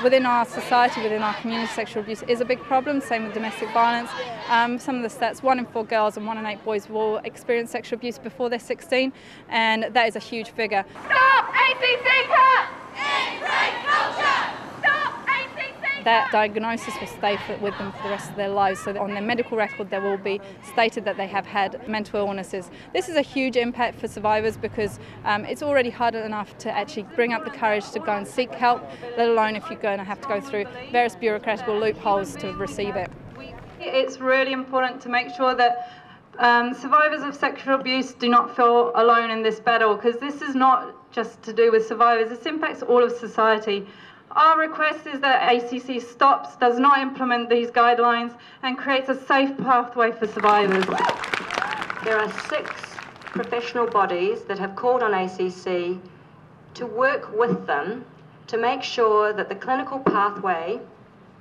within our society, within our community, sexual abuse is a big problem, same with domestic violence. Some of the stats, 1 in 4 girls and 1 in 8 boys will experience sexual abuse before they're 16, and that is a huge figure. Stop ACC Cuts! End rape culture! Stop ACC! That diagnosis will stay with them for the rest of their lives, so that on their medical record there will be stated that they have had mental illnesses. This is a huge impact for survivors because it's already hard enough to actually bring up the courage to go and seek help, let alone if you're going to have to go through various bureaucratic loopholes to receive it. It's really important to make sure that survivors of sexual abuse do not feel alone in this battle, because this is not just to do with survivors, this impacts all of society. Our request is that ACC stops, does not implement these guidelines and creates a safe pathway for survivors. There are 6 professional bodies that have called on ACC to work with them to make sure that the clinical pathway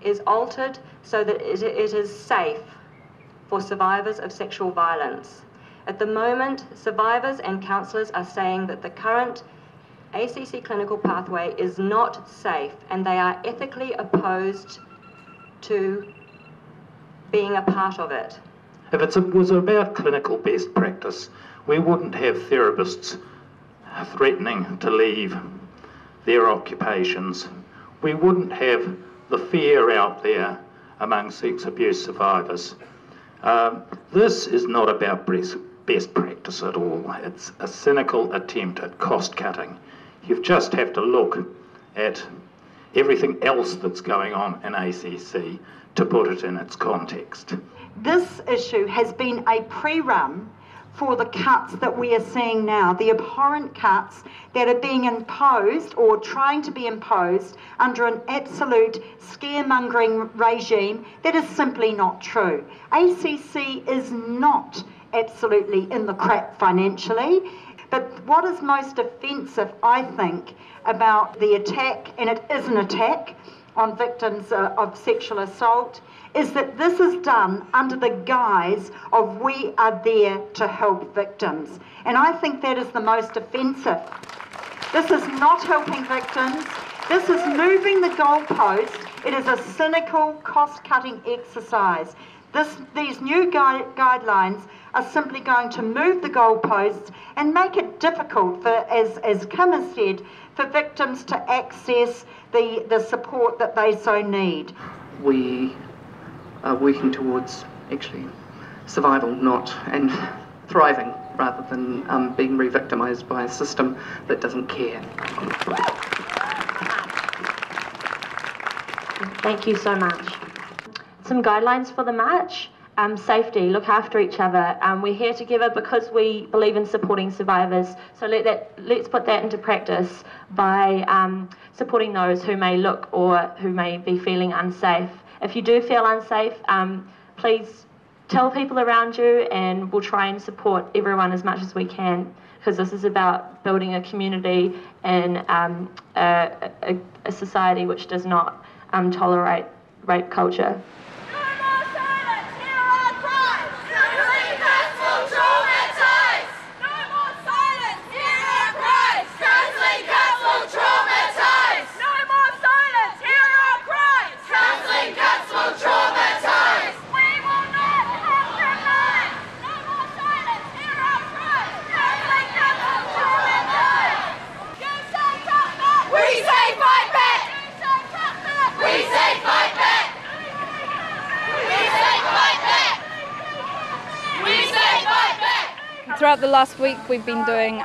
is altered so that it is safe for survivors of sexual violence. At the moment, survivors and counsellors are saying that the current ACC clinical pathway is not safe, and they are ethically opposed to being a part of it. If it was about clinical best practice, we wouldn't have therapists threatening to leave their occupations. We wouldn't have the fear out there among sex abuse survivors. This is not about best practice at all. It's a cynical attempt at cost cutting. You just have to look at everything else that's going on in ACC to put it in its context. This issue has been a pre-run for the cuts that we are seeing now, the abhorrent cuts that are being imposed or trying to be imposed under an absolute scaremongering regime that is simply not true. ACC is not absolutely in the crap financially. But what is most offensive, I think, about the attack, and it is an attack on victims of sexual assault, is that this is done under the guise of we are there to help victims. And I think that is the most offensive. This is not helping victims. This is moving the goalpost. It is a cynical, cost-cutting exercise. These new guidelines are simply going to move the goalposts and make it difficult for, as Kim has said, for victims to access the support that they so need. We are working towards actually survival, and thriving, rather than being re-victimised by a system that doesn't care. Thank you so much. Some guidelines for the march. Safety, look after each other. We're here together because we believe in supporting survivors. So let's put that into practice by supporting those who may look or who may be feeling unsafe. If you do feel unsafe, please tell people around you, and we'll try and support everyone as much as we can, because this is about building a community and a society which does not tolerate rape culture. Throughout the last week we've been doing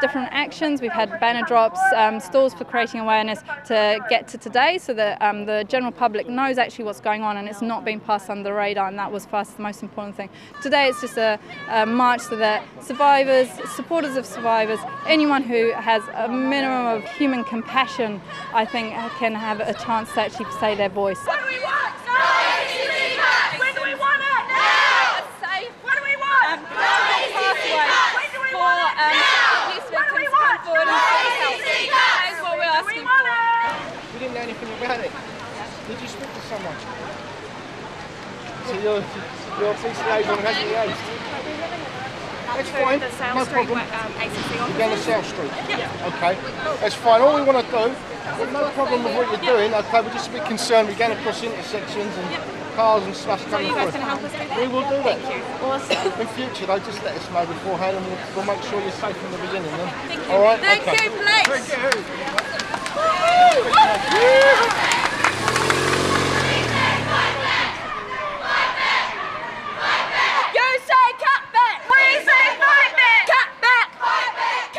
different actions. We've had banner drops, stalls for creating awareness to get to today, so that the general public knows actually what's going on and it's not being passed under the radar, and that was for us the most important thing. Today it's just a march so that survivors, supporters of survivors, anyone who has a minimum of human compassion, I think, can have a chance to actually say their voice. What do we want? No ACC Cuts! When do we want it? Now! Safe. What do we want? No ACC Cuts! When do we want it? Now! What do we want? No ACC Cuts! That is what we're asking for. We didn't know anything about it. Did you speak to someone? So your police liaison hasn't liaised? That's fine, no problem. ACC You're down the South Street? Yeah. Okay, that's fine. All we want to do Well, no problem with what you're doing, okay, we're just a bit concerned. We're going across intersections and cars and stuff coming through. So you guys going to help us do that? We will do that. Thank you. Awesome. In future, though, just let us know beforehand and we'll make sure you're safe from the beginning then. Thank you. All right? Thank okay. you, police. Thank you.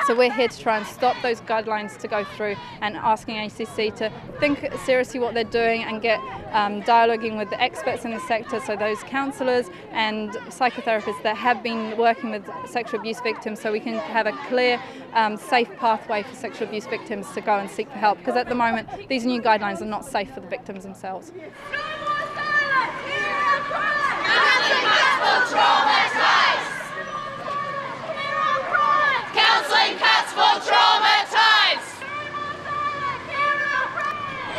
So we're here to try and stop those guidelines to go through, and asking ACC to think seriously what they're doing and get dialoguing with the experts in the sector, so those counsellors and psychotherapists that have been working with sexual abuse victims, so we can have a clear, safe pathway for sexual abuse victims to go and seek for help, because at the moment these new guidelines are not safe for the victims themselves. Counselling cuts for traumatised.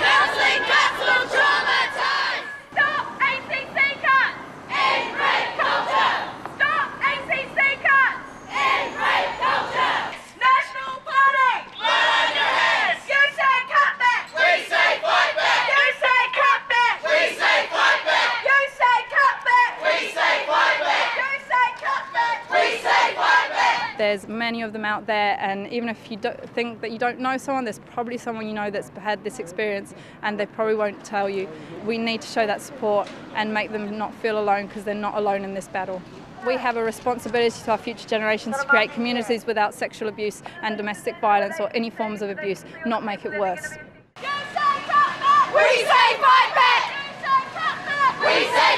Counselling cuts for traumatised. Stop ACC cuts. End rape culture. Stop ACC cuts. End rape culture. National Party. Blood on your hands. You say cut back. We say fight back. You say cut back. We say fight back. You say cut back. We say fight back. You say cut back. We say fight back. There's many of them out there, and even if you don't think that you don't know someone, there's probably someone you know that's had this experience, and they probably won't tell you. We need to show that support and make them not feel alone, because they're not alone in this battle. We have a responsibility to our future generations to create communities without sexual abuse and domestic violence or any forms of abuse, not make it worse. You say cut back. We say fight back. You say cut back. We say